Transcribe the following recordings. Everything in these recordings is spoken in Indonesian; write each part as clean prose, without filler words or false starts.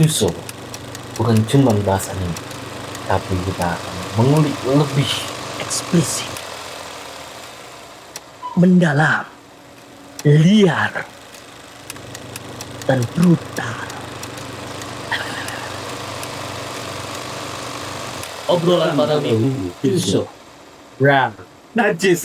Tuso bukan cuma bahas anime, tapi kita akan mengulik lebih eksplisit, mendalam, liar, dan brutal. Obrolan para minggu, Tuso, Ram, Najis.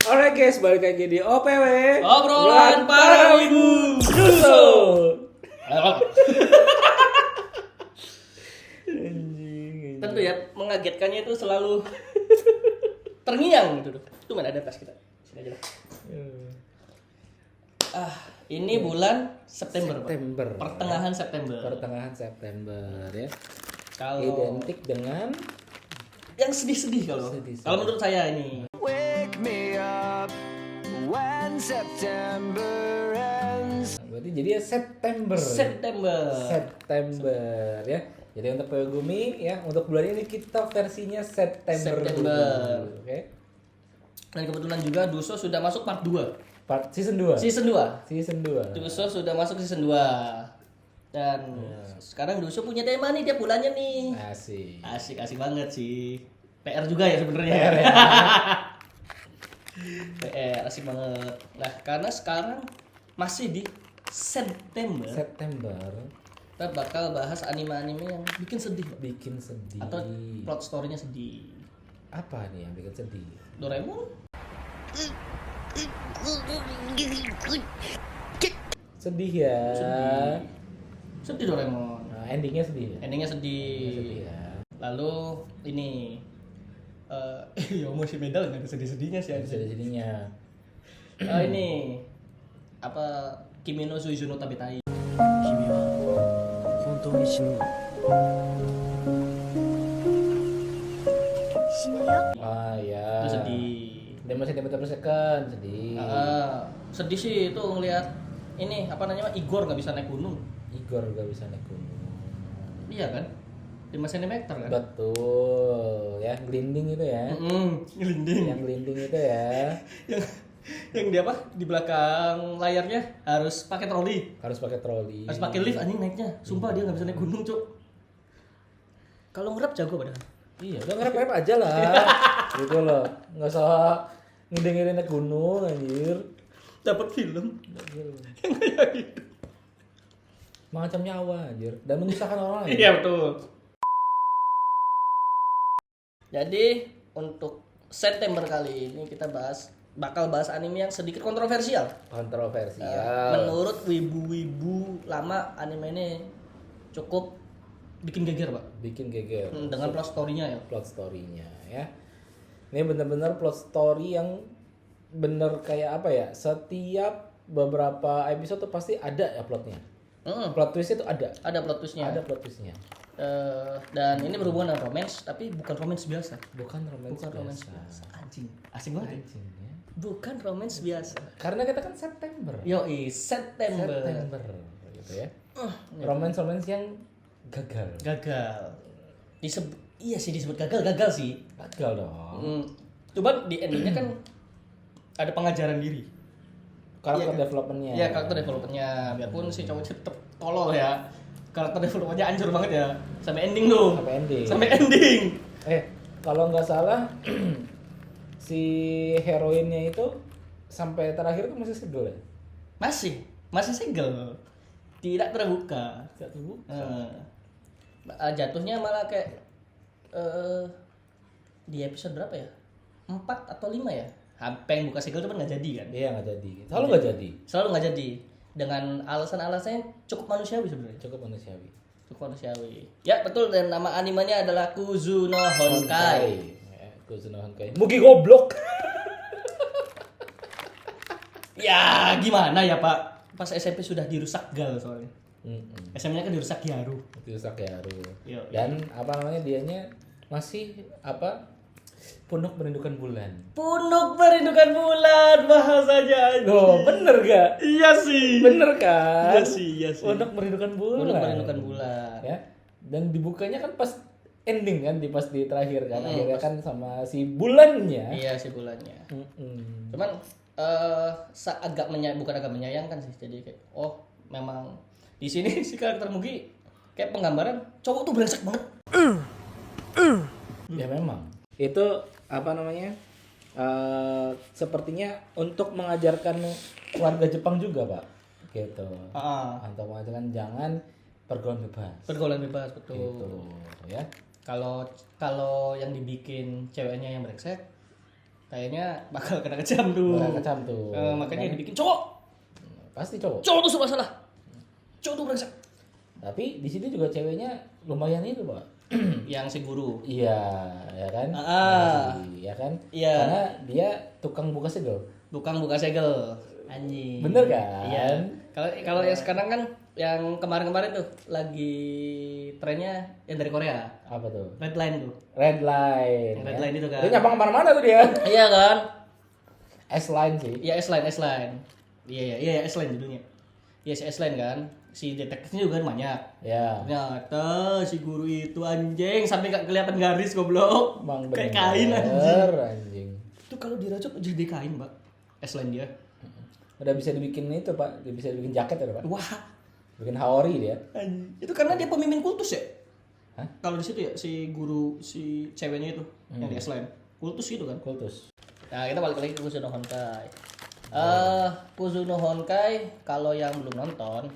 Alright guys, balik lagi di OPW Obrolan para wibu Duso. Tentu ya, mengagetkannya itu selalu terngiang gitu. Itu mana ada tas kita. Sini aja lah. Ini bulan September, Pak. Pertengahan September. Pertengahan September ya. Kalau Identik dengan yang sedih-sedih kalau. Sedih-sedih. Kalau menurut saya ini. Wake me up when September ends. berarti jadi ya September ya. Jadi untuk PW Gumi ya, untuk bulan ini kita versinya September. Oke. Dan kebetulan juga Duso sudah masuk part 2. Season 2. Season 2. 2. Duso sudah masuk season 2. Dan sekarang Duso punya tema nih tiap bulannya nih. Asik banget sih. PR juga ya sebenarnya. PR asik banget. Nah, karena sekarang masih di September. Kita bakal bahas anime-anime yang bikin sedih, Pak. Bikin sedih. Atau plot story-nya sedih. Apa nih yang bikin sedih? Doraemon? Sedih ya. Sedih Doraemon. Nah, endingnya sedih ya. Endingnya sedih. Sedih ya. Lalu ini ya masih medal nggak ada sedih-sedihnya sih. Sedih-sedihnya. Ini apa Kimi no Suizu no Tabetai. Ah ya. Itu sedih. Demon Centimeter per Second sedih. Sedih sih itu ngelihat ini apa namanya Igor nggak bisa naik gunung. Igor gak bisa naik gunung. Iya kan? 5 cm kan? Betul. Ya, gelinding itu ya. Ngelinding. Yang gelinding itu ya. yang di apa? Di belakang layarnya harus pakai troli. Harus pakai troli. Harus pakai lift anjing naiknya. Sumpah dia nggak bisa naik gunung, Cuk. Kalau ngerap jago padahal. Iya, udah ngerap-ngerap aja lah. Gitu loh. Enggak usah ngiring-ngiring naik gunung anjir. Dapat film. Yang kayak gitu. Mengancam nyawa anjir dan menyusahkan orang lain. Iya betul. Jadi untuk September kali ini kita bakal bahas anime yang sedikit kontroversial. Kontroversial. Menurut wibu-wibu lama anime ini cukup bikin geger, Pak. Bikin geger. Dengan plot story-nya ya. Plot story-nya ya. Ini benar-benar plot story yang bener kayak apa ya? Setiap beberapa episode tuh pasti ada ya plotnya. Plot twist itu ada. Ada plot twist-nya. Ada plot twist-nya. Dan ini berhubungan dengan romance, tapi bukan romance biasa. Bukan romance biasa. Anjing, asing banget. Anjing, ya. Bukan romance biasa. Karena kita kan September. Yoi, September. Gitu ya. Romance yang gagal. Iya sih disebut gagal sih. Gagal dong. Coba di endingnya kan ada pengajaran diri. Karakter development-nya. Iya, karakter development-nya. Biarpun si cowok tetep tolol ya. Karakter development-nya hancur banget ya. Sampai ending tuh. Sampai ending. Kalau nggak salah si heroinnya itu sampai terakhir tuh masih segel ya? Masih segel. Tidak terbuka. Jatuhnya malah kayak di episode berapa ya? 4 atau 5 ya? Pengen buka segel cuman nggak jadi kan? Iya nggak jadi. Selalu nggak jadi. Dengan alasan-alasannya cukup manusiawi sebenarnya. Cukup manusiawi. Ya betul, dan nama animenya adalah Kuzuno Honkai. Kuzuno Honkai. Mugi goblok. Ya gimana ya Pak? Pas SMP sudah dirusak gal soalnya. SMP-nya kan dirusak Gyaru. Yo. Dan apa namanya dianya masih apa? Punuk Merindukan Bulan bahasanya. Loh, bener gak? Iya sih. Bener kan? Iya sih. Punuk Merindukan Bulan. Ya. Dan dibukanya kan pas ending kan, pas di terakhir kan. Akhirnya kan sama si bulannya. Iya, si bulannya. Cuman bukan agak menyayangkan sih. Jadi kayak oh memang di sini si karakter Mugi kayak penggambaran cowok tuh brengsek banget. Ya memang. Itu apa namanya? Sepertinya untuk mengajarkan warga Jepang juga, Pak. Gitu. Untuk mengajarkan jangan pergaulan bebas. Pergaulan bebas, betul. Gitu, ya. Kalau yang dibikin ceweknya yang brengsek kayaknya bakal kena kecam tuh. Kecam tuh. Makanya yang dibikin cowok. Pasti cowok. Cowok tuh serba salah. Cowok tuh brengsek. Tapi di sini juga ceweknya lumayan itu, Pak. Yang si guru. Iya, ya kan? Iya kan? Iya. Karena dia tukang buka segel. Tukang buka segel. Anjing. Bener kan? Iya. Kalau yang sekarang kan yang kemarin-kemarin tuh lagi trennya yang dari Korea. Apa tuh? Red Line tuh. Red line. Yang red line itu kan. Dia nyapa kemana-mana tuh dia. Iya kan? S-line sih. Iya S-Line. Iya S-Line judulnya. Iya si S-Line kan. Si detektifnya juga kan banyak. Ya. Ternyata si guru itu anjing sampai gak kelihatan garis goblok. Bang Kayak bener, kain anjing. Itu kalau diracuk jadi kain, Pak. S-Line dia. Udah bisa dibikin itu, Pak. Bisa dibikin jaket ya, Pak. Wah, Bikin haori dia. anjing. Itu karena dia pemimpin kultus ya? Hah? Kalau di situ ya si guru si ceweknya itu yang di S-Line. Kultus gitu kan. Kultus. Nah, kita balik lagi ke Kuzuno Honkai. Kuzuno Honkai kalau yang belum nonton,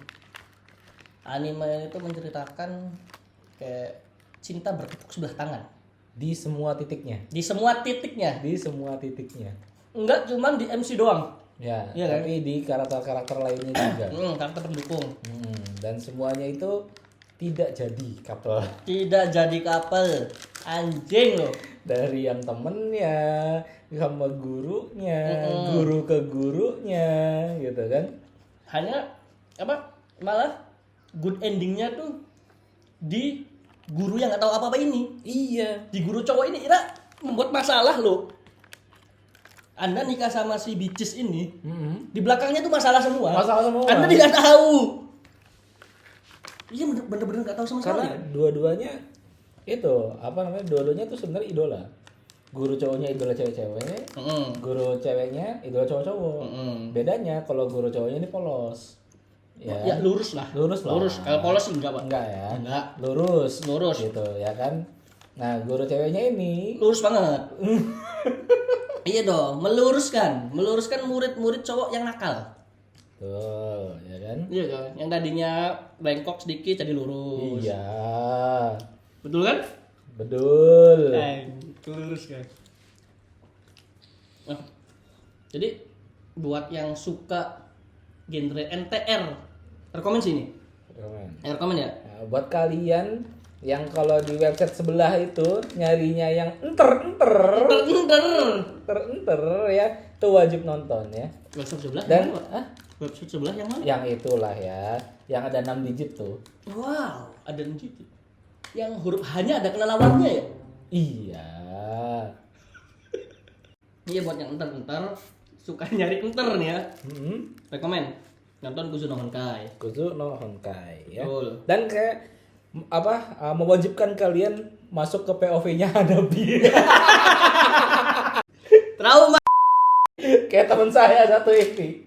anime itu menceritakan kayak cinta bertepuk sebelah tangan Di semua titiknya. di semua titiknya. Di semua titiknya. Enggak cuma di MC doang. Ya, Iya kan? tapi di karakter-karakter lainnya juga. Karakter pendukung. Dan semuanya itu tidak jadi couple. Tidak jadi couple. Anjing loh. Dari yang temennya sama gurunya, guru ke gurunya, gitu kan? Hanya apa? Malah good endingnya tuh di guru yang nggak tahu apa-apa ini. Iya. Di guru cowok ini Ira membuat masalah loh. Anda nikah sama si bitches ini, di belakangnya tuh masalah semua. Masalah semua. Anda tidak tahu. Iya bener-bener nggak tahu sama sekali. Karena dua-duanya itu apa namanya? Dua-duanya tuh sebenarnya idola. Guru cowoknya idola cewek-cewek, guru ceweknya idola cowok-cowok. Bedanya kalau guru cowoknya ini polos. Ya lurus lah. Lurus lah. Lurus. Kalau polos enggak, Pak. Enggak ya. Enggak. Lurus gitu ya kan. Nah, guru ceweknya ini Lurus banget. Iya dong, meluruskan murid-murid cowok yang nakal. tuh, ya kan? Iya kan, yang tadinya bengkok sedikit jadi lurus. Iya. Betul kan? Betul. Lurus kan. Nah, jadi buat yang suka genre NTR, rekomen sini. Rekomen ya. Nah, buat kalian yang kalau di website sebelah itu nyarinya yang enter ya, itu wajib nonton ya. Website sebelah Dan yang mana? Website sebelah yang mana? yang itulah ya, yang ada 6 digit tuh. Wow, ada digit. Yang huruf hanya ada kelelawannya ya? Iya. Iya buat yang enter suka nyari enter nih ya. Rekomen nonton Kuzuno Honkai. Kuzuno Honkai ya. Betul. Dan kayak mewajibkan kalian masuk ke POV-nya Hanabi. Trauma. Kayak teman saya satu ini.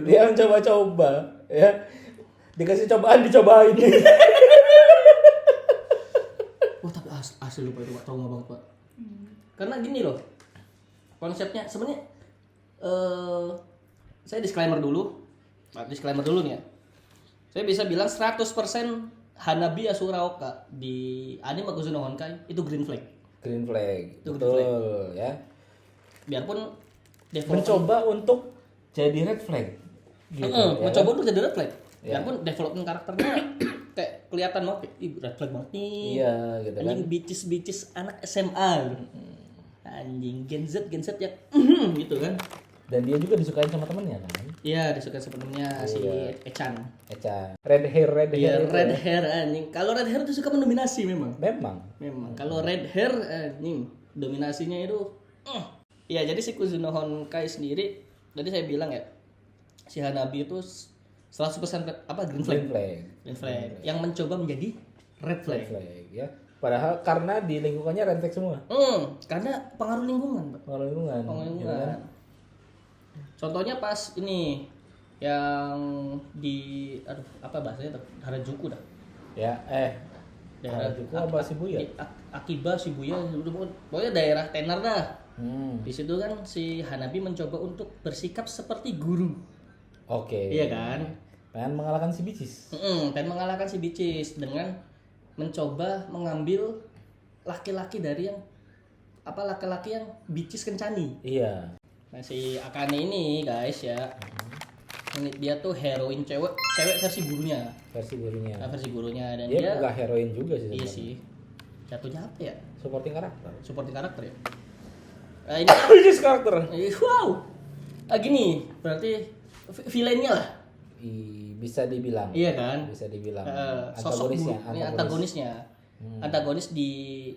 Dia mencoba-coba ya. Dikasih cobaan dicobain. Oh tapi asli lupa itu Pak, trauma banget Pak. Karena gini loh. Konsepnya sebenarnya saya disclaimer dulu nih ya. Saya bisa bilang 100% Hanabi Asuraoka di anime Kuzuno Honkai itu green flag. Green flag. Itu Betul green flag. ya. Biarpun Mencoba untuk jadi red flag. Gitu, ya mencoba kan? untuk jadi red flag. Ya. Biarpun development karakternya kayak kelihatan banget, ih red flag banget nih. Iya gitu kan. Anjing bitches anak SMA. Anjing Gen Z ya gitu kan. Dan dia juga disukain sama temennya kan. Iya, disukai sepenuhnya si Echan. Eca. Red hair Iya, itu red ya. hair anjing. Kalau red hair itu suka mendominasi memang. Memang. Kalau red hair anjing, dominasinya itu Iya, jadi si Kuzuno Honkai sendiri tadi saya bilang ya, si Hanabi itu 100% green flag. Green flag. Yang mencoba menjadi red flag. Red flag ya. Padahal karena di lingkungannya red flag semua. Karena pengaruh lingkungan, Pak. Pengaruh lingkungan. Pengaruh gitu lingkungan. kan. Contohnya pas ini yang di apa bahasanya tuh? Harajuku dah. Ya, Daerah Harajuku apa Shibuya? Akiba Shibuya, pokoknya daerah tenar dah. Hmm. Di situ kan si Hanabi mencoba untuk bersikap seperti guru. Oke. Iya kan? Pengen mengalahkan si Bicis. Dan mengalahkan si Bicis dengan mencoba mengambil laki-laki dari yang laki-laki yang Bicis kencani. Iya. Nah si Akane ini guys ya, ini dia tuh heroin cewek versi gurunya. Versi gurunya. Versi gurunya dan Dia dia bukan heroin juga sih. iya sebenarnya. sih. Jatuhnya apa ya? Supporting karakter. Supporting karakter ya. Nah, ini Bicis karakter. wow. Gini, berarti villainnya lah. Bisa dibilang. Iya kan? Bisa dibilang. Sosok Antagonisnya. ini antagonisnya. Antagonis di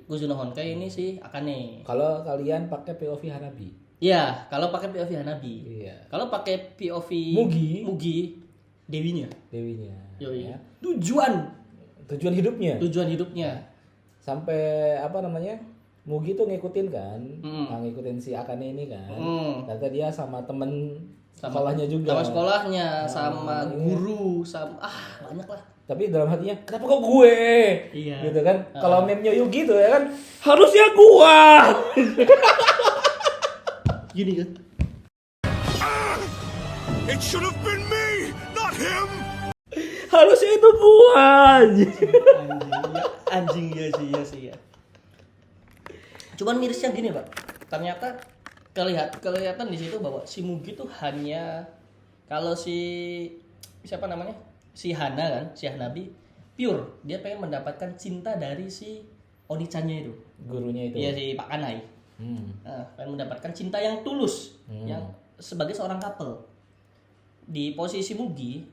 Kuzuno Honkai ini si Akane. Kalau kalian pakai POV Hanabi. Iya, kalau pakai POV Hanabi. Iya. Kalau pakai POV Mugi dewinya. Dewinya. Yoi. Ya. Tujuan hidupnya. Sampai apa namanya? Mugi tuh ngikutin kan, ngikutin si Akane ini kan. Ternyata dia sama temen sekolahnya juga. Sama sekolahnya, sama guru, sama banyak lah. Tapi dalam hatinya, kenapa kok gue? Iya. Gitu kan. Kalau meme-nya Yugi tuh ya kan, harusnya gua. Gini kan. It should have been me, not him. Harusnya itu gua. Anjing ya sih ya. Cuman mirisnya gini, Pak. Ternyata kelihatan di situ bahwa si Mugi tuh hanya kalau siapa namanya? Si Hana kan, si Hanabi pure. Dia pengen mendapatkan cinta dari si Oni-channya itu. Gurunya itu. Iya si Pak Kanai. Pengen mendapatkan cinta yang tulus, yang sebagai seorang couple. Di posisi Mugi,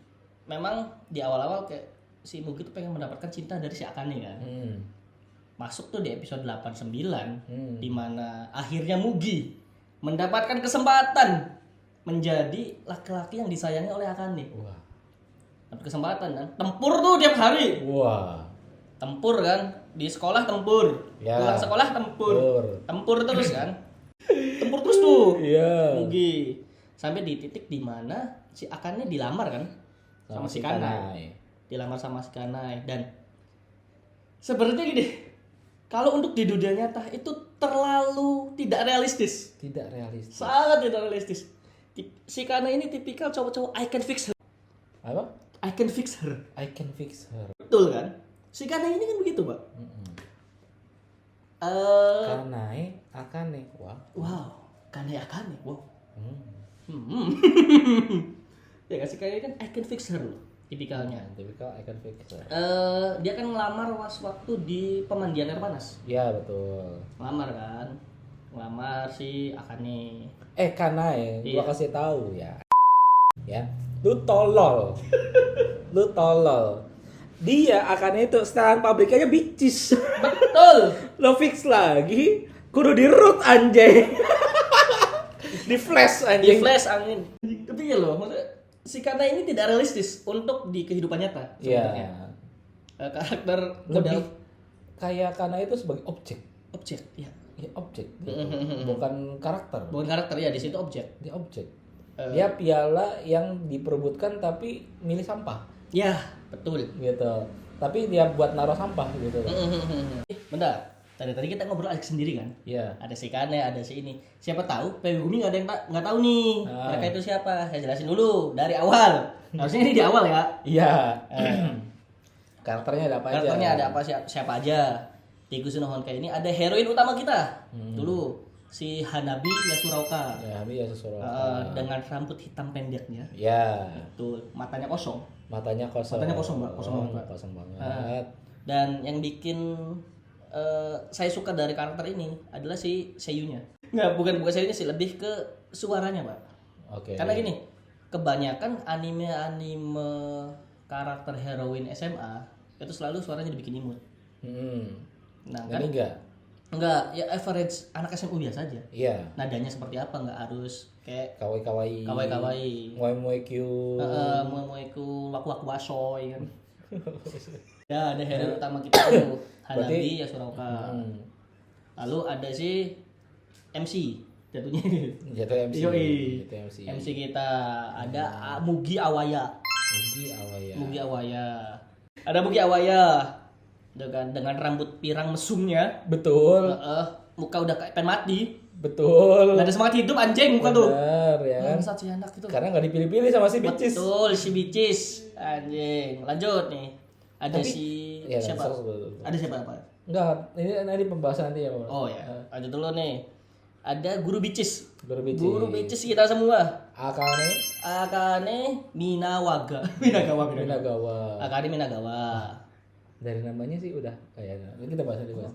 memang di awal-awal kayak si Mugi tuh pengen mendapatkan cinta dari si Akane kan. Masuk tuh di episode 8-9 di mana akhirnya Mugi mendapatkan kesempatan menjadi laki-laki yang disayangi oleh Akane. Wah. Dapat kesempatan kan. Tempur tuh tiap hari. Wah. Tempur kan, di sekolah tempur. Ya. Pulang sekolah tempur. Tempur terus kan. Tempur terus tuh. Iya. Mugi. Sampai di titik di mana si Akane dilamar kan sama si Kanai. Dilamar sama si Kanai dan sebenarnya gini, kalau untuk di dunia nyata itu terlalu tidak realistis. Tidak realistis. Sangat tidak realistis. Si Kanai ini tipikal cowok-cowok I can fix her. Apa? I can fix her. I can fix her. Betul kan? Si Kanai ini kan begitu, Pak. Kanai, Akane. Wah. Wow, Kanai Akane. Wow. Ya kan si Kanai kan I can fix her loh, tipikalnya. Tipikal I can fix her. Dia kan ngelamar waktu di pemandian air panas. Iya betul. Ngelamar kan. Ngelamar si Akane. Kanai, Iya. gua kasih tahu ya. Ya. Lu tolol. Lu tolol. Dia Akane itu setelan pabriknya Bicis. Betul. Lo fix lagi, kudu di root anjay. Di flash Di anjing. flash angin. Tapi ya loh, maksudnya si Kanai ini tidak realistis untuk di kehidupan nyata sebenarnya. Iya. Karakter Lebih modal kayak Kanai itu sebagai objek. objek, ya. Ya objek gitu. Bukan karakter. Bukan karakter ya, di situ objek. Dia objek. Dia piala yang diperebutkan tapi milih sampah Ya, betul. gitu. Tapi dia buat naruh sampah gitu. Bentar, tadi kita ngobrol Alex sendiri kan? Iya. Ada si Kane, ada si ini. Siapa tahu PW Gumi nggak ada yang nggak tahu nih mereka itu siapa. Saya jelasin dulu dari awal. Harusnya ini di awal ya. Iya. Karakternya ada apa aja? Karakternya ada apa siapa aja. Di Kuzuno Honkai ini ada heroin utama kita. Dulu si Hanabi Yasuroka. Ya, ya sesuatu. Dengan rambut hitam pendeknya. Ya. Tuh, matanya kosong. Matanya kosong. Matanya kosong, Mbak. Kosong banget. Kosong banget. Dan yang bikin saya suka dari karakter ini adalah si seiyunya. Nggak, bukan seiyunya sih, lebih ke suaranya, Pak. Oke. Karena gini, kebanyakan anime-anime karakter heroin SMA itu selalu suaranya dibikin imut. Nah, kan Ini enggak, ya average anak SMA biasa aja. Iya. Nadanya seperti apa, nggak harus kayak Kawaii. kawaii. Moe cute. Momoiku waku wasoy kan. Ya, ada hero utama kita tuh Hanabi Yasuroka. Lalu ada si MC jatuhnya. Jatuh MC. Yoi. Jatuh MC. MC kita ada Mugi Awaya. Mugi Awaya. Ada Mugi Awaya dengan rambut pirang mesumnya. Betul. Muka udah kayak pengen mati. Betul. Nggak ada semangat hidup anjing muka tuh. Benar ya kan. Bangsat si anak itu. Karena nggak dipilih-pilih sama si Bicis. Betul, si Bicis. Anjing. Lanjut nih. Ada Tapi- si ya, siapa? betul. Ada siapa apa? Enggak, ini pembahasan nanti ya, Pak. Oh ya. Lanjut dulu nih. Ada Guru Bicis. Guru Bicis. Guru Bicis kita semua. Akane Minagawa. Minagawa. Akane Minagawa. Dari namanya sih udah kayaknya. Kita bahas nanti, Mas.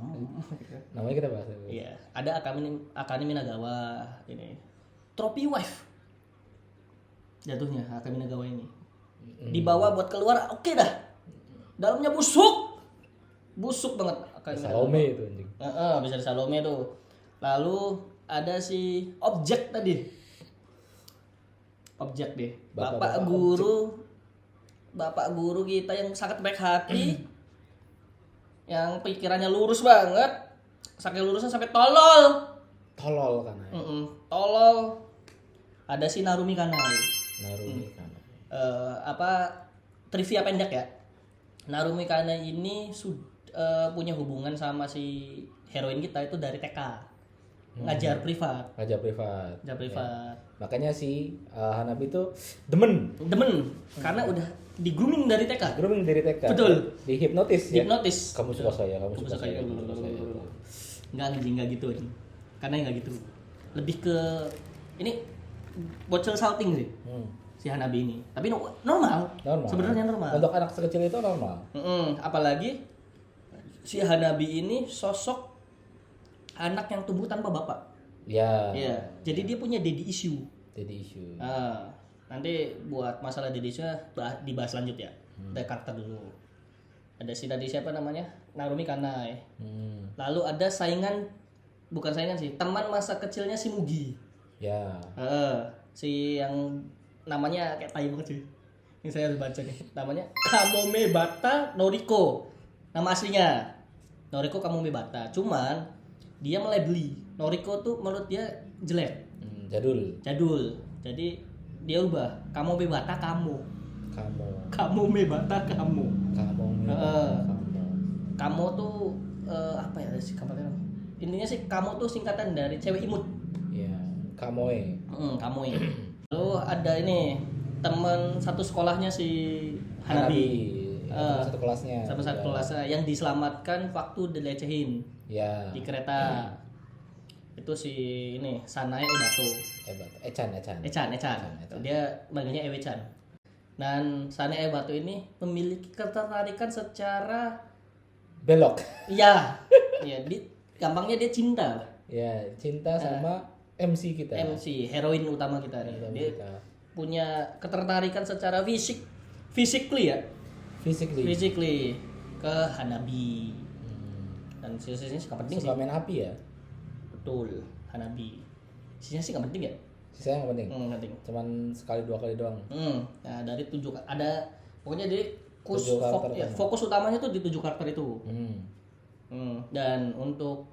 Namanya kita bahas nanti. Iya, ada Akane Minagawa ini. Trophy wife. Jatuhnya Akane Minagawa ini. Dibawa buat keluar, oke dah. Dalamnya busuk. Busuk banget Akane Minagawa. Salome itu anjing. Bisa di Salome tuh. Lalu ada si objek tadi. Objek deh. Bapak Bapak guru kita yang sangat baik hati. Yang pikirannya lurus banget. Saking lurusnya sampai tolol. Tolol kan. Tolol. Ada si Narumi Kanai. Narumi kan. Trivia pendek ya. Narumi Kanai ini punya hubungan sama si heroin kita itu dari TK. Ngajar privat. Ngajar privat. Ngajar privat. Makanya si Hanabi itu demen Karena udah di grooming dari TK. grooming dari TK. Betul. Dihipnotis ya. Hipnotis. Kamu suka saya, kamu Kamu suka suka saya. saya. kamu suka saya. Enggak gitu. Karena enggak gitu. Lebih ke ini bocil salting sih. Si Hanabi ini. Tapi normal. Sebenarnya normal. Untuk anak sekecil itu normal. Apalagi si Hanabi ini sosok anak yang tumbuh tanpa bapak. Ya. Iya. Jadi dia punya daddy issue. Jadi isu. Nanti buat masalah daddy issue dibahas lanjut ya. Dari karakter dulu. Ada si tadi siapa namanya? Narumi Kanai. Lalu ada bukan saingan sih, teman masa kecilnya si Mugi. Ya. Si yang namanya kayak tai banget sih. Ini saya harus baca nih. Namanya Kamome Bata Noriko. Nama aslinya Noriko Kamome Bata. Cuman dia melebeli Noriko tuh menurut dia jelek. Jadul. Jadi dia ubah Kamome Bata kamu. Kamome Bata kamu. Kamu tuh apa ya sih kabarnya? Intinya sih kamu tuh singkatan dari cewek imut. Ya. Kamoe. Kamu ya. Lalu ada ini teman satu sekolahnya si Hanabi. Satu kelasnya. Sama satu kelasnya yang diselamatkan waktu dilecehin Ya. di kereta. Itu si ini Sanae Ebato. Echan. Dia manggilnya Ewe-chan. Dan Sanae Ebato ini memiliki ketertarikan secara belok. Iya. Gampangnya dia cinta. Ya, cinta sama MC kita. MC heroin utama kita nih. Dia punya ketertarikan secara physically ya. Physically ke Hanabi. Dan sisanya sih nggak penting sih. Suka main api ya. Betul, Hanabi. Sisanya sih nggak penting ya. Sisanya nggak penting. Penting. Cuman sekali 2 kali doang. Nah dari 7 ada pokoknya dia Tujuh karakter fokus utamanya tuh di 7 karakter itu. Dan untuk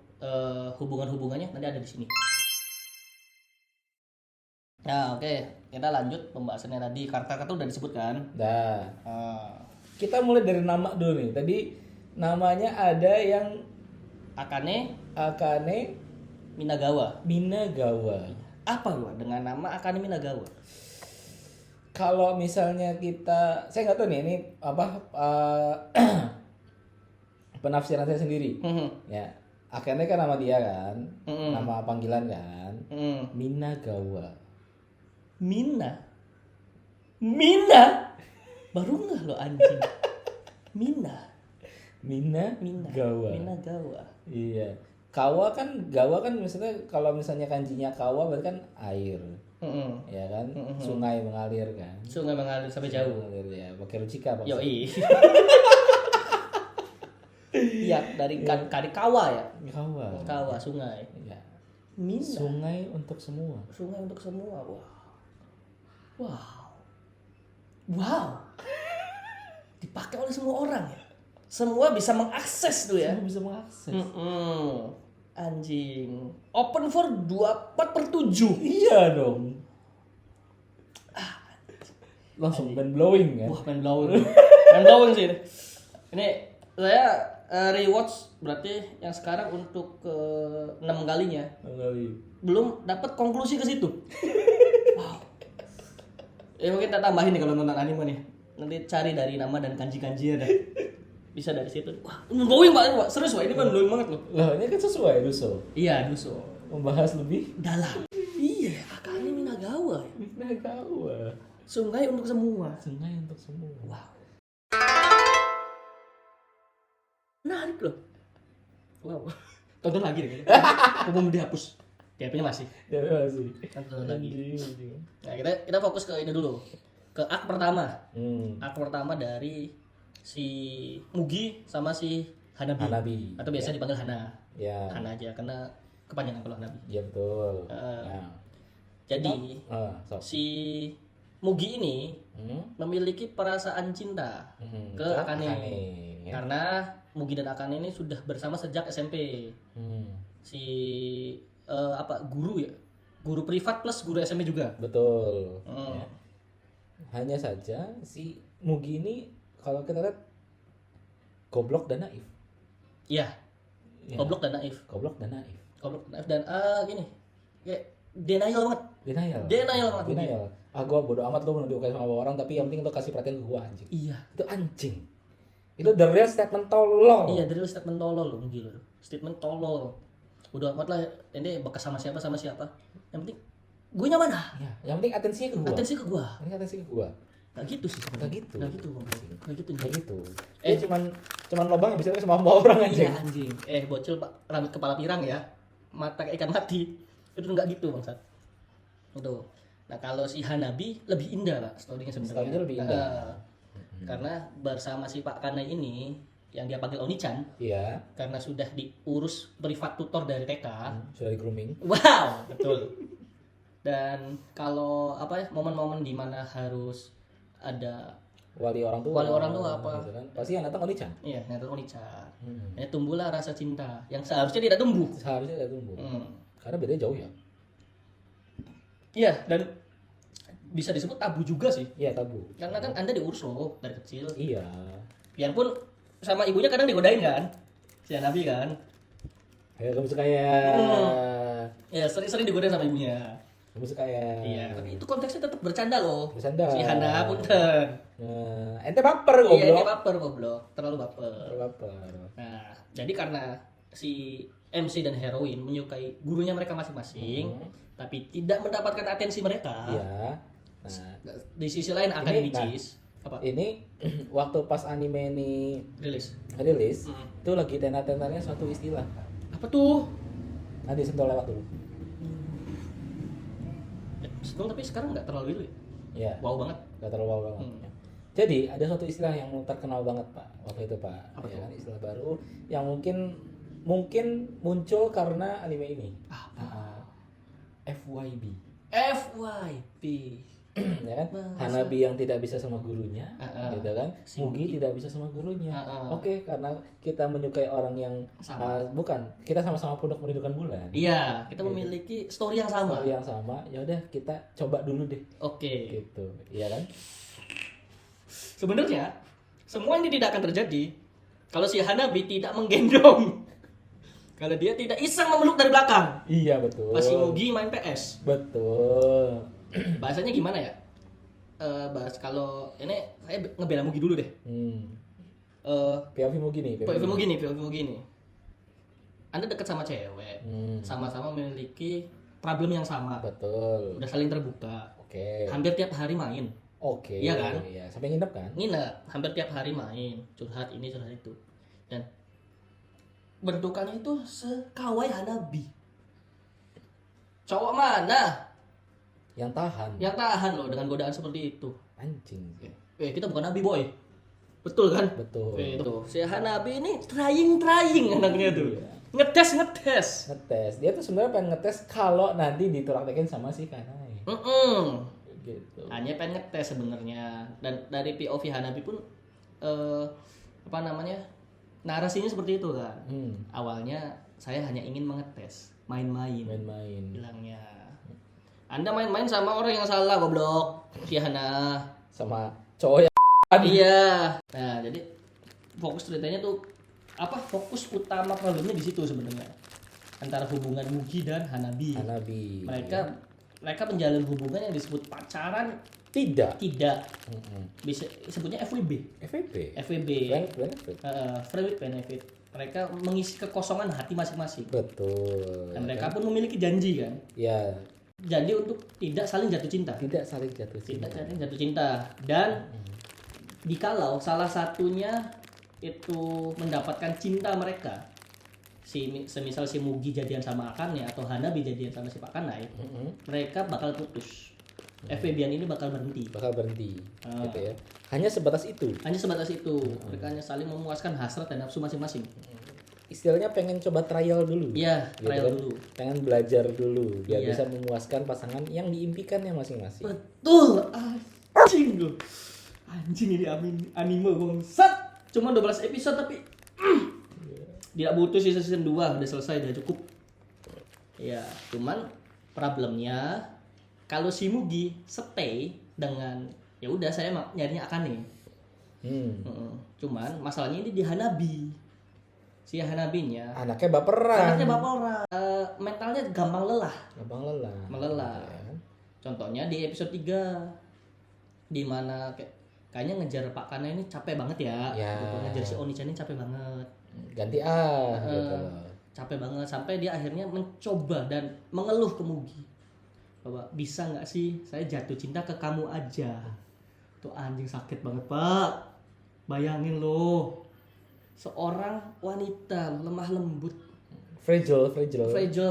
hubungannya nanti ada di sini. Nah oke, kita lanjut pembahasannya tadi. Karakter udah disebutkan. Dah. Kita mulai dari nama dulu nih. Tadi namanya ada yang Akane Minagawa. Apa gua dengan nama Akane Minagawa? Kalau misalnya saya nggak tahu nih ini apa penafsiran saya sendiri. Ya, Akane kan nama dia kan, nama panggilan kan. Minagawa. Mina? Baru nggak lo anjing. Minagawa. Iya. Gawa kan maksudnya kalau misalnya kanjinya kawa berarti kan air. Ya kan? Sungai mengalir kan. Sungai mengalir sampai jauh. Mengalir ya, pakai rucika Pak. Yoi. Iya, dari kawa ya. Kawa sungai. Ya. Mina. Sungai untuk semua. Sungai untuk semua. Wow. Dipakai oleh semua orang ya. Semua bisa mengakses tuh ya. Semua bisa mengakses. Anjing. Open for 24/7. Iya dong. Langsung mind blowing kan. Wah, main blowing. Main blowing sih ini. Ini saya rewatch berarti yang sekarang untuk ke 6 kalinya. Belum dapat konklusi ke situ. Wow. Ya mungkin kita tambahin nih kalau nonton anime nih. Nanti cari dari nama dan kanji-kanjinya dah. Bisa dari situ. Wah, blowing banget, Pak. Serius, Pak. Ini kan blowing banget loh. Lah ini kan sesuai Duso. Iya, Duso. Membahas lebih Dalam. Iya, Akane Minagawa. Minagawa. Sungai untuk semua. Sungai untuk semua. Wow. Menarik loh. Wow. Tonton lagi deh. Aku mau dihapus. Di HP-nya masih. Ya masih. Tonton lagi. Anjing. Nah, kita fokus ke ini dulu. Ke arc pertama. Hmm. Arc pertama dari si Mugi sama si Hanabi. Hanabi. Atau biasa dipanggil Hana. Ya. Hana aja karena kepanjangan kalau Hanabi. Ya betul. Nah. Jadi So. si Mugi ini memiliki perasaan cinta ke Akane. Ya. Karena Mugi dan Akane ini sudah bersama sejak SMP. Si guru ya, guru privat plus guru SMP juga. Betul. Ya. Hanya saja si Mugi ini kalau kita lihat goblok dan naif. Iya. Ya. Goblok dan naif. Goblok dan naif. Goblok dan naif dan gini. Kayak denial banget. Denial banget. Denial. Gua bodo amat lu disukai sama orang tapi yang penting lu kasih perhatian ke gua anjing. Iya. Itu anjing. Itu the real statement tolol. Iya, dari statement tolol loh, gila. Statement tolol. Udah amat lah, ini bekas sama siapa. Yang penting gue nyaman ah. Ya, yang penting atensinya ke gua. Atensi ke gua. Ini atensi ke gua. Gak gitu sih sebenarnya. Gak gitu. Gak gitu, Bang. Gak gitu. Kayak gitu. Cuman lobang bisa sama orang anjing. Iya anjing. Bocil Pak, rambut kepala pirang ya. Mata kayak ikan mati. Itu enggak gitu, Bangsat. Itu. Nah, kalau si Hanabi lebih indah, Pak, story-nya sebenarnya. Story-nya lebih indah. Karena bersama si Pak Kanai ini yang dia panggil Oni-chan, Iya. karena sudah diurus privat tutor dari TK. Sudah di grooming. Wow, betul. Dan kalau momen-momen di mana harus ada Wali orang tua apa? gitu kan. Pasti yang datang Oni-chan. Iya, nyata Oni-chan. Ini tumbuhlah rasa cinta yang seharusnya tidak tumbuh. Seharusnya tidak tumbuh. Karena bedanya jauh ya. Iya, dan bisa disebut tabu juga sih. Iya, tabu. Karena kan Anda diurus loh dari kecil. Iya. Biarpun sama ibunya kadang digodain kan. Si Hanabi kan. Kamu suka ya. Ya, sering-sering digodain sama ibunya. Kamu suka ya. Iya, tapi itu konteksnya tetap bercanda loh. Bercanda. Si Hana punten. Ente baper goblok. Iya, ini baper goblok, terlalu baper. Baper. Nah, jadi karena si MC dan heroin menyukai gurunya mereka masing-masing, tapi tidak mendapatkan atensi mereka. Iya. Nah, Di sisi lain akan Ini, bicis. Apa? ini waktu pas anime ini Rilis. itu lagi tenar-tenarnya suatu istilah. Apa tuh? Nanti sentuh lewat dulu. Sebelum tapi sekarang nggak terlalu itu ya. Iya. Wow banget. Gak terlalu wow banget. Ya. Jadi ada suatu istilah yang terkenal banget Pak waktu itu Pak. Apa Ya, tuh? kan, istilah baru yang mungkin muncul karena anime ini. FYB. FYP. Ya kan? Hanabi yang tidak bisa sama gurunya, gitu kan? Si Mugi tidak bisa sama gurunya. Ah. Oke, karena kita menyukai orang yang Sama. bukan, kita sama-sama pondok merindukan bulan. Iya, kita memiliki story yang sama. Story yang sama, ya udah kita coba dulu deh. Oke. Gitu, iya kan? Sebenarnya semua ini tidak akan terjadi kalau si Hanabi tidak menggendong. Kalau dia tidak iseng memeluk dari belakang. Iya, betul. Pas si Mugi main PS. Betul. Bahasanya gimana ya? Bahas kalau ini saya ngebela Mugi dulu deh. POV Mugi nih, POV Mugi nih. Anda dekat sama cewek, sama-sama memiliki problem yang sama. Betul. Udah saling terbuka. Oke. Hampir tiap hari main. Oke. Iya kan? Iya, sampai nginep kan? Nginep, hampir tiap hari main, curhat ini curhat itu. Dan bentukannya itu sekawai Hanabi. Cowok mana Yang tahan. yang tahan loh dengan godaan seperti itu? Anjing. Kita bukan Nabi boy. Betul kan? Betul. Itu. Si Hanabi ini trying anaknya tuh. Iya. Ngetes. Ngetes. Dia tuh sebenarnya pengen ngetes kalau nanti ditolak-tolakin sama si Kanai. Gitu. Hanya pengen ngetes sebenarnya. Dan dari POV Hanabi pun narasinya seperti itu kan. Awalnya saya hanya ingin mengetes, main-main. Bilangnya. Anda main-main sama orang yang salah, goblok. Si Hana. Sama cowok yang Iya. Nah, jadi fokus ceritanya tuh fokus utama problemnya di situ sebenarnya. Antara hubungan Mugi dan Hanabi. Mereka menjalin hubungan yang disebut pacaran tidak. Bisa sebutnya FWB. FWB. Friend with benefit. Mereka mengisi kekosongan hati masing-masing. Betul. Dan mereka pun memiliki janji kan. Ya. Janji untuk tidak saling jatuh cinta. Tidak saling jatuh cinta. Dan dikalau salah satunya itu mendapatkan cinta mereka, semisal si Mugi jadian sama Akane atau Hanabi jadian sama si Pak Kanai, mereka bakal putus. FWB-an ini bakal berhenti. Gitu ya. Hanya sebatas itu. Mereka hanya saling memuaskan hasrat dan nafsu masing-masing. Istilahnya pengen coba trial dulu. Iya, gitu trial kan. dulu. Pengen belajar dulu biar Iya. bisa memuaskan pasangan yang diimpikannya masing-masing. Betul. Anjing loh. Anjing ini anime bangsat. Cuma 12 episode tapi tidak butuh season 2, udah selesai, udah cukup. Ya, cuman problemnya kalau si Mugi stay dengan ya udah saya nyarinya Akane. Cuman masalahnya ini di Hanabi. Si Hanabinya Anaknya baperan. mentalnya gampang lelah. Melelah. Ya. Contohnya di episode 3 di mana kayaknya ngejar Pak Kana ini capek banget ya. Gitu. Ngejar si Oni-chan ini capek banget. Ganti gitu. Capek banget sampai dia akhirnya mencoba dan mengeluh ke Mugi. Bahwa bisa nggak sih saya jatuh cinta ke kamu aja. Tuh anjing sakit banget, Pak. Bayangin loh. Seorang wanita lemah lembut, Fragile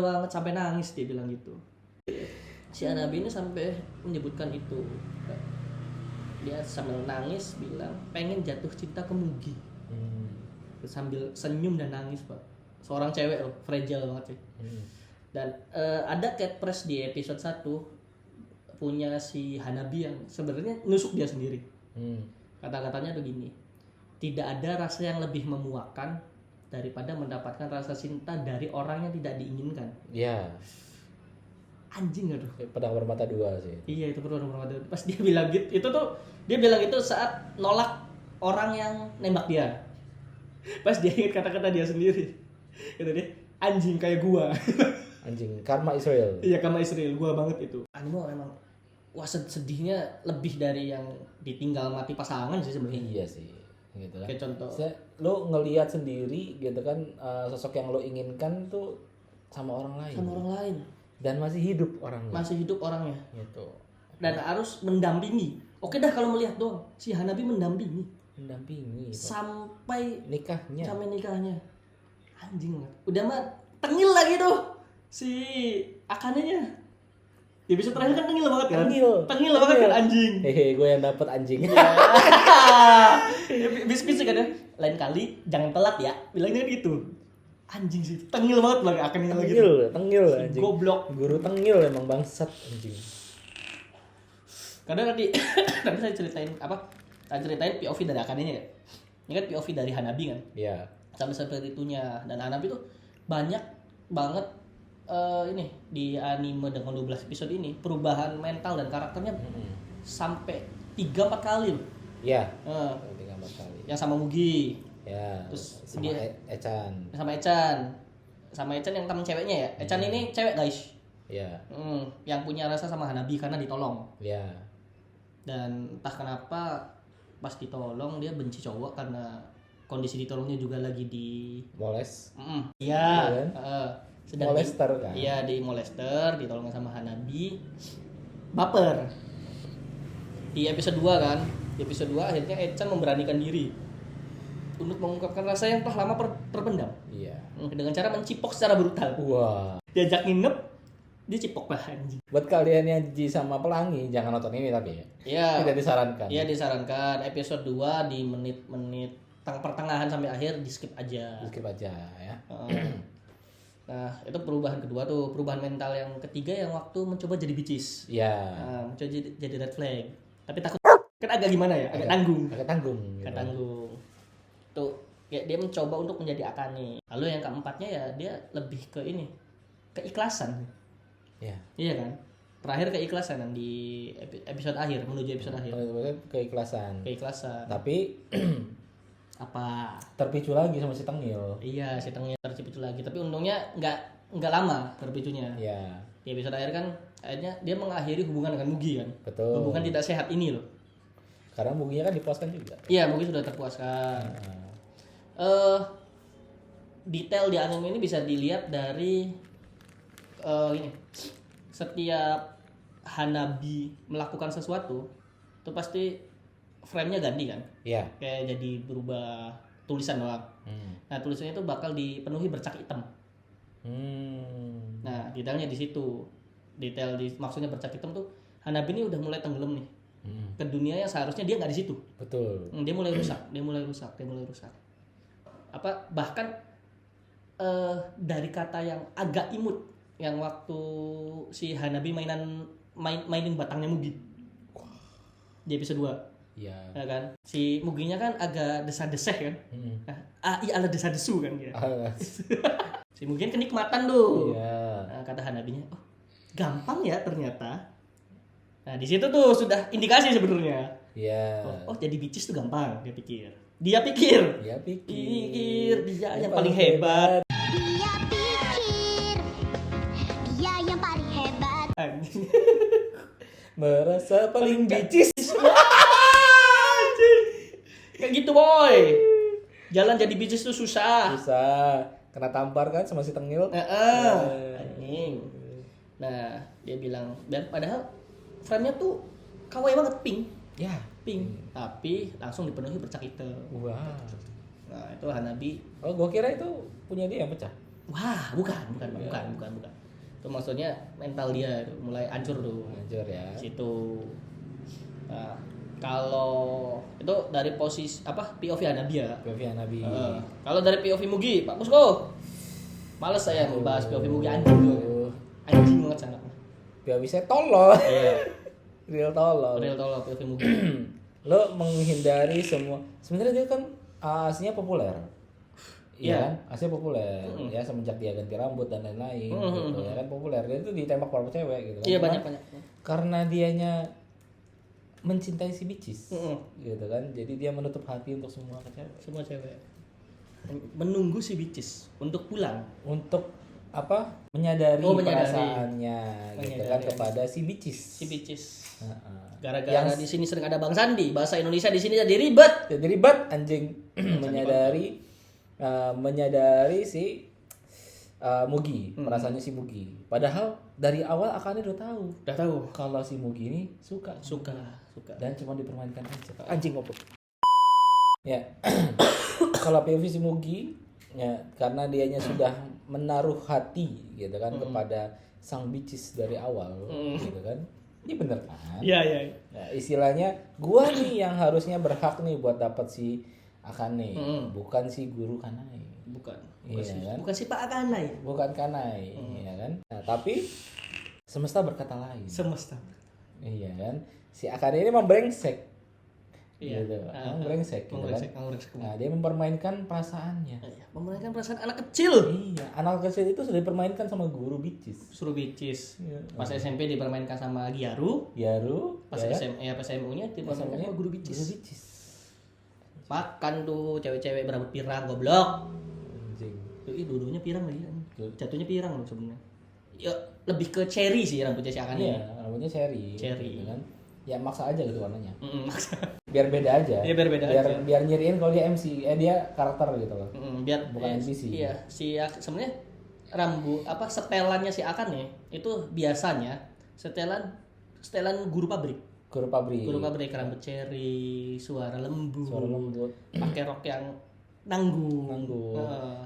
banget sampai nangis, dia bilang gitu. Si Hanabi ini sampai menyebutkan itu. Dia sambil nangis bilang pengen jatuh cinta ke Mugi. Sambil senyum dan nangis, Pak. Seorang cewek loh, fragile banget sih. Dan ada catchphrase di episode 1 punya si Hanabi yang sebenarnya nusuk dia sendiri. Kata-katanya tuh gini. Tidak ada rasa yang lebih memuakkan daripada mendapatkan rasa cinta dari orang yang tidak diinginkan. Iya. Anjing gak tuh? Pedang bermata dua sih. Iya, itu perlu nomor. Pas dia bilang gitu, dia bilang itu saat nolak orang yang nembak dia. Pas dia ingat kata-kata dia sendiri. Kata dia, anjing kayak gua. Anjing, karma Israel. Iya, karma Israel, gua banget itu. Animo emang sedihnya lebih dari yang ditinggal mati pasangan sih sebenarnya. Iya sih. Gitu kan. Kayak contoh. Lo ngelihat sendiri gitu kan, sosok yang lo inginkan tuh sama orang lain. Dan masih hidup orangnya. Gitu. Dan harus mendampingi. Oke dah kalau melihat doang, si Hanabi mendampingi sampai nikahnya. Anjing banget. Udah mah tengil lagi tuh si Akane-nya. Di episode terakhir kan tengil banget kan? Tengil banget kan anjing. Hehe, gue yang dapet anjing. Bis-bis kan ya. Lain kali jangan telat ya. Bilangnya gitu. Anjing sih. Tengil banget lagi Akane lagi. Tengil anjing. Goblok. Guru tengil emang bangsat anjing. Karena tadi saya ceritain saya ceritain POV dari Akane-nya ya. Ini kan POV dari Hanabi kan. Iya. Sampai seperti itunya. Dan Hanabi tuh banyak banget ini di anime dengan 12 episode ini perubahan mental dan karakternya sampai 3-4 kali loh. Iya. 3-4 kali. Yang sama Mugi. Ya. Terus sama dia Echan. Sama Echan yang teman ceweknya ya. Echan ini cewek guys. Iya. Yang punya rasa sama Hanabi karena ditolong. Iya. Dan entah kenapa pas ditolong dia benci cowok karena kondisi ditolongnya juga lagi di moles. Iya. Sedang molester kan? Iya, di molester, ditolong sama Hanabi. Baper. Di episode 2 kan. Di episode 2 akhirnya Echan memberanikan diri untuk mengungkapkan rasa yang telah lama terpendam. Iya. Dengan cara mencipok secara brutal. Wah. Diajak nginep, dia cipok anjing. Buat kalian yang jijik sama pelangi, jangan nonton ini tapi ya. Iya. Tidak disarankan. Iya, disarankan. Episode 2 di menit-menit pertengahan sampai akhir di skip aja. Di skip aja ya. Nah, itu perubahan kedua tuh, perubahan mental yang ketiga yang waktu mencoba jadi bicis. Iya. Mencoba jadi red flag. Tapi takut kan agak gimana ya? Agak tanggung. Agak tanggung. Gitu. Agak tanggung. Tuh Kayak dia mencoba untuk menjadi Akane. Lalu yang keempatnya ya dia lebih ke ini, keikhlasan. Ya. Iya kan? Terakhir keikhlasan yang di episode akhir, menuju episode akhir. Keikhlasan. Keikhlasan. Tapi Apa? terpicu lagi sama si Tengil. Iya, si Tengil terpicu lagi. Tapi untungnya nggak lama terpicunya. Ya, Di episode akhir kan akhirnya dia mengakhiri hubungan dengan Mugi kan. betul. Hubungan tidak sehat ini loh. Karena Muginya kan dipuaskan juga. Iya, Mugi sudah terpuaskan. Detail di anime ini bisa dilihat dari ini. Setiap Hanabi melakukan sesuatu itu pasti frame-nya ganti kan. Iya. Kayak jadi berubah tulisan doang. Nah, tulisannya itu bakal dipenuhi bercak hitam. Nah, detailnya di situ. Maksudnya bercak hitam tuh Hanabi ini udah mulai tenggelam nih. Ke dunia yang seharusnya dia nggak di situ. Betul. Dia mulai rusak. Bahkan dari kata yang agak imut yang waktu si Hanabi mainin batangnya Mugi. Di episode 2. Iya. Ya kan? Si Muginya kan agak desah-deseh kan. Iya ala desah-desu kan dia. Si Muginya kenikmatan tuh. Iya. Nah, kata Hanabinya, "Oh, gampang ya ternyata." Nah, di situ tuh sudah indikasi sebenarnya. Iya. Oh, jadi bicis tuh gampang, dia pikir. Dia pikir dia yang paling hebat. Dia pikir dia yang paling hebat. Merasa paling bicis. Kayak gitu, boy. Jalan jadi bicis tuh susah. Bisa kena tampar kan sama si Tengil. Anjing. Nah, dia bilang, dan padahal frame-nya tuh kawaii banget, pink. Ya. Tapi langsung dipenuhi bercak hitam. Wah. Nah, itu Hanabi. Oh, gua kira itu punya dia yang pecah. Wah, bukan. Itu maksudnya mental dia tuh mulai hancur tuh. Hancur ya. Situ. Nah, kalau itu dari posisi POV Hanabi ya. POV Hanabi. Kalau dari POV Mugi, Pak Musko. Males saya membahas POV Mugi, anjing tuh. Anjing banget sangat. POV saya tolol. Iya. Real tolol. Real tolol POV Mugi. Lo menghindari semua. Sebenarnya dia kan aslinya populer. Iya kan? Aslinya populer. Ya semenjak dia ganti rambut dan lain-lain gitu ya kan populer. Dia tuh ditembak beberapa cewek gitu kan. Iya, Cuman banyak. Karena dianya mencintai si bicis. Gitu kan. Jadi dia menutup hati untuk semua cewek. Semua cewek menunggu si bicis untuk pulang. Untuk menyadari Menyadari. perasaannya gitu kan kepada si bicis. Si bicis. Heeh. Gara-gara di sini sering ada Bang Sandi, bahasa Indonesia di sini jadi ribet. Jadi ribet anjing menyadari si Mugi, perasaannya si Mugi. Padahal dari awal Akane udah tahu kalau si Mugi ini suka dan cuma dipermainkan aja. Anjing ngobrol. Ya. Kalau POV si Mugi ya karena dianya sudah menaruh hati gitu kan kepada sang bicis dari awal gitu kan. Ini bener kan? Iya. Nah, istilahnya gua nih yang harusnya berhak nih buat dapat si Akane, bukan si guru Kanai. Bukan Kan? Bukan si Pak Akanai. Bukan Kanai, ya kan? Nah, tapi semesta berkata lain. Semesta. Iya kan? Si Akane ini membrengsek. Iya. Gitu. Membrengsek gitu kan. Nah, dia mempermainkan perasaannya. Memainkan perasaan anak kecil. Iya, anak kecil itu sudah dipermainkan sama guru bicis. Suruh bicis. Iya. Pas SMP dipermainkan sama Gyaru. ya Pas kan? pas SMU-nya dipermainkan sama guru bicis. Makan tuh cewek-cewek berambut pirang goblok. Anjing. Ih, dua-duanya pirang lagi. Jatuhnya pirang loh sebenarnya. Ya lebih ke cherry sih rambutnya si Akane. Iya, rambutnya cherry. Cherry. Gitu kan? Ya maksa aja gitu warnanya. Maksa. Biar beda aja. Iya, biar beda aja. Biar nyiriin kalau dia MC, dia karakter gitu loh. Biar Bukan NPC. Iya, sebenarnya setelannya si Akane itu biasanya setelan guru pabrik. Guru pabrik. Rambut cherry, suara lembut. Pakai rok yang nanggung.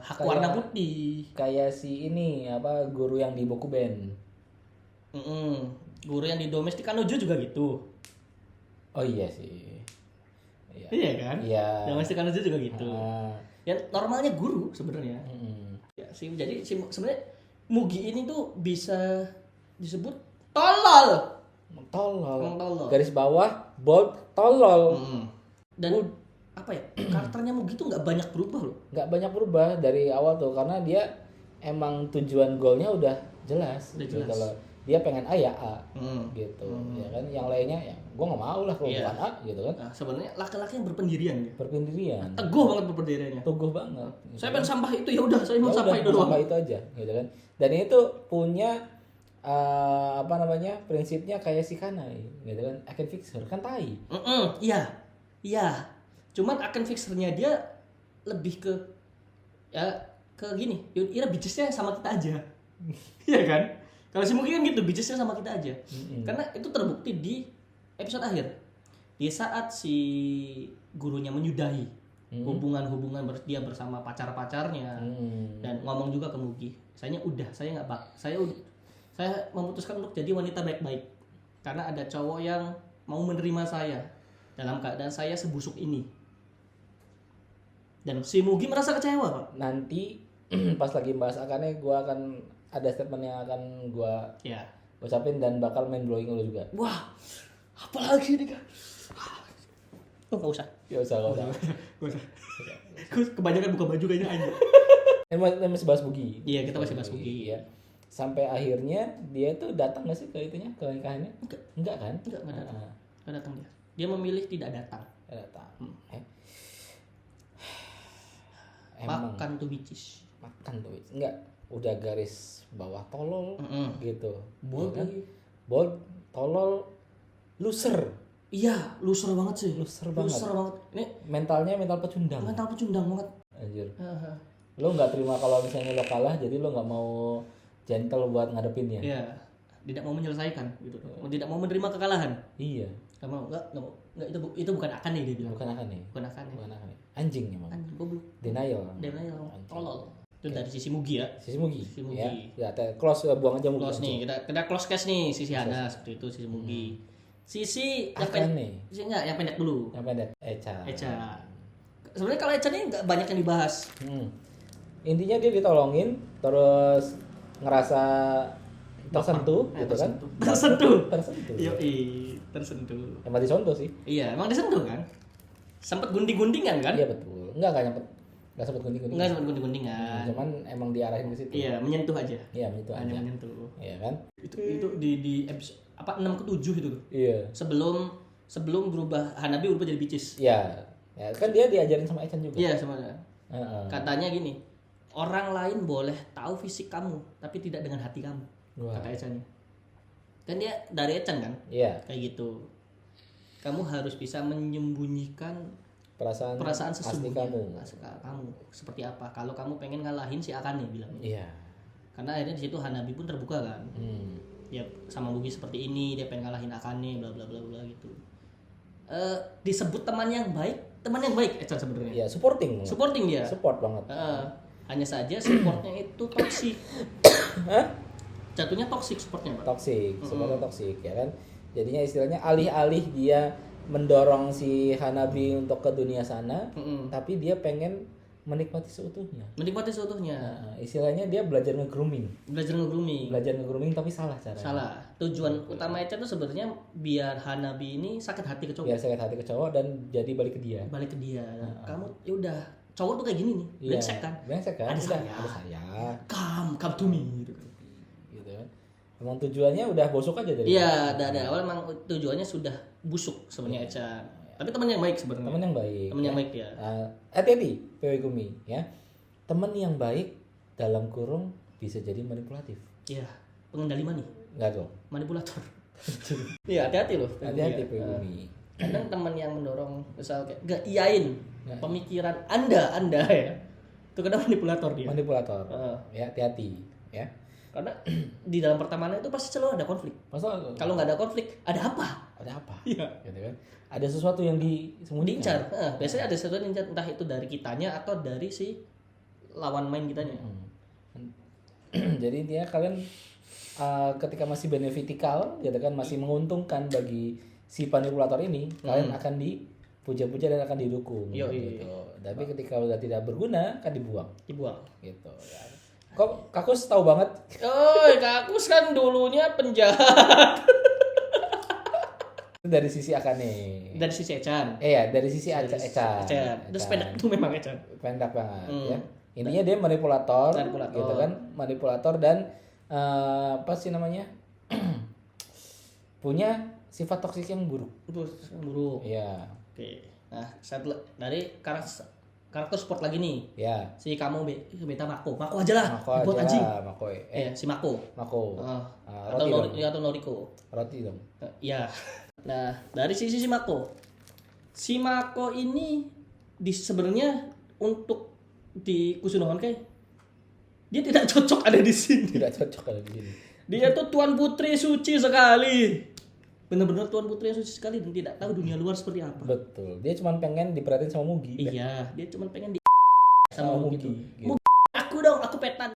Hak Kayak- warna putih. Kayak si ini guru yang di Bokuben. Guru yang di Domestic Kanojo juga gitu. Oh iya sih. Iya kan? Iya. Domestic Kanojo juga gitu. Ya normalnya guru sebenarnya. Mm. Ya, jadi sebenarnya Mugi ini tuh bisa disebut tolol. Tolol. Garis bawah bold tolol. Dan apa ya, karakternya Mugi tuh nggak banyak berubah loh. Nggak banyak berubah dari awal tuh karena dia emang tujuan goalnya udah jelas. Udah Gitu. jelas. Kalau dia pengen A ya A Hmm. gitu ya kan, yang lainnya ya gue nggak mau lah kalau Iya. bukan A gitu kan. Nah, sebenarnya laki-laki yang berpendirian dia. Berpendirian, Teguh banget berpendiriannya. teguh banget. Saya pengen sampah itu ya udah, saya mau Ya sampah udah, itu doang. sampah itu aja gitu kan. Dan itu punya apa namanya, prinsipnya kayak si Kanai gitu kan, action fixer kan tai. Iya. Iya. Cuman akan fixernya dia lebih ke ya ke gini, Ira bitchesnya sama kita aja. Iya kan? Kalau si Mugi kan gitu, bitchesnya sama kita aja. Karena itu terbukti di episode akhir. Di saat si gurunya menyudahi hubungan-hubungan dia bersama pacar-pacarnya dan ngomong juga ke Mugi, saya memutuskan untuk jadi wanita baik-baik karena ada cowok yang mau menerima saya dalam keadaan saya sebusuk ini. Dan si Mugi merasa kecewa, Pak. Nanti pas lagi bahas Akane, gue akan ada statement yang akan gue Ya. ucapin dan bakal main blowing lu juga. Wah, apalagi nih, Kak? Oh, nggak usah. Ya usah, nggak usah. Nggak usah. Gue kebanyakan buka baju kayaknya aja. Ini masih bahas Bugi. Iya, kita masih bahas Bugi. Ya. Sampai akhirnya dia tuh datang nggak sih ke itunya, ke nikahannya? Enggak kan? Enggak datang. Ah, Nggak datang dia. Dia memilih tidak datang. nggak datang. Emang Makan tuh bicis. makan tuh, enggak, udah garis bawah tolol gitu. Bold Ya kan? lagi. Bold, tolol, loser. Iya, loser banget sih. Loser banget. Loser banget. Ini Mentalnya mental pecundang. mental pecundang banget. Anjir. Lo nggak terima kalau misalnya lo kalah, jadi lo nggak mau gentle buat ngadepinnya. Iya, tidak mau menyelesaikan gitu. Tidak mau menerima kekalahan. Iya. Nggak mau, nggak mau. Nggak, itu bukan akan nih dia bilang. Bukan Akane. Bukan akan nih. Bukan Akane. Anjing emang. Anjing goblok. Denial. Denial, Anjing. tolol. Itu dari sisi Mugi ya. Sisi Mugi. Sisi Mugi. Ya, close, buang aja Mugi. Close nih, kita close case nih sisi Hana seperti itu, sisi Mugi. Sisi yang Akane. sisi enggak, yang pendek dulu. Yang pendek. Echa. Sebenarnya kalau Echa ini nggak banyak yang dibahas. Intinya dia ditolongin, terus ngerasa tersentuh, gitu kan? Tersentuh. Tersentuh. Tersentuh. Emang dicontoh sih. Iya, emang disentuh kan? Sempet gunting-guntingan kan? Iya betul. Enggak sempet gunting-gunting. Enggak sempet gunting-guntingan. Cuman emang diarahin ke situ. Iya, menyentuh aja. Iya, itu Hanya aja. menyentuh. Iya kan? Itu di episode apa 6 ke 7 itu tuh. Iya. Sebelum berubah Hanabi berubah jadi bicis. Iya. Ya, kan dia diajarin sama Echan juga. Iya, semuanya. Heeh. Katanya gini, orang lain boleh tahu fisik kamu, tapi tidak dengan hati kamu. Wah. Kata Echannya. Kan dia dari Echan kan? Iya. Kayak gitu. Kamu harus bisa menyembunyikan Perasaan asli sesungguhnya. kamu. Asli kamu seperti apa? Kalau kamu pengen ngalahin si Akane bilangnya. Iya. Karena akhirnya di situ Hanabi pun terbuka kan. Dia sama Mugi seperti ini, dia pengen ngalahin Akane, bla bla bla bla gitu. Disebut teman yang baik Echan sebenarnya. Iya, supporting. Supporting dia. Support banget. Hanya saja supportnya itu toksik. Jatuhnya toksik supportnya, Pak. Toksik, supportnya toksik ya kan. Jadinya istilahnya alih-alih dia mendorong si Hanabi untuk ke dunia sana, tapi dia pengen menikmati seutuhnya. Menikmati seutuhnya. Nah, istilahnya dia belajar nge-grooming. Belajar nge-grooming Tapi salah caranya. salah. Tujuan utama Echan tuh sebenarnya biar Hanabi ini sakit hati ke cowok. Biar sakit hati ke cowok dan jadi balik ke dia. Balik ke dia. Kamu ya udah, cowok tuh kayak gini nih. Iya. Brengsek kan? Brengsek kan? Ada Udah, saya. Ada saya. Come to me gitu kan. Gitu kan. Emang tujuannya udah busuk aja dari. Iya, dari awal emang tujuannya sudah busuk sebenarnya Echan. Tapi teman yang baik sebenarnya. Teman yang baik. Teman yang baik dia. Hati-hati, PW Gumi ya. Teman yang baik dalam kurung bisa jadi manipulatif. Iya, pengendali money, Enggak dong. manipulator. Iya, hati-hati loh. Hati-hati PW Gumi. Kadang teman yang mendorong misal kayak gak iyain Nah. pemikiran Anda ya. Itu kadang manipulator dia. Manipulator. Heeh. Ya, hati-hati ya. Karena di dalam pertemanan itu pasti selalu ada konflik. Masa Kalau nggak ada konflik, ada apa? ada apa? Iya. Gitu kan. Ada sesuatu yang disembunyikan. Diincar. Biasanya ada sesuatu yang diincar, entah itu dari kitanya atau dari si lawan main kitanya. Jadi intinya kalian ketika masih benefitikal gitu kan, masih menguntungkan bagi si manipulator ini, kalian akan dipuja-puja dan akan didukung Yoi. gitu. Tapi ketika udah tidak berguna akan dibuang Dibuang. gitu ya. Kok Kakus tahu banget? Oh, Kakus kan dulunya penjahat. Itu dari sisi Akane. Dari sisi Echan. Iya, dari sisi Echan. Terus pendek itu memang Echan. Pendek banget ya. Intinya dia manipulator, gitu kan, manipulator dan apa sih namanya? Punya sifat toksik yang buruk. Buruk. Iya. Oke. Nah, dari karakter support lagi nih. Ya. Si kamu beta Mako aja lah. Mako buat aja anjing. lah, Mako. Si Mako. Roti atau Noriko. Roti dong. Iya. Nah, dari sisi si Mako. Si Mako ini sebenarnya untuk di Kusuno Honkai dia tidak cocok ada di sini. Tidak cocok ada di sini. Dia tuh tuan putri suci sekali. Benar-benar tuan putri yang suci sekali dan tidak tahu dunia luar seperti apa. Betul. Dia cuma pengen diperhatiin sama Mugi. Iya, dia cuma pengen di sama Mugi. Gitu. Mugi, aku dong, aku petan.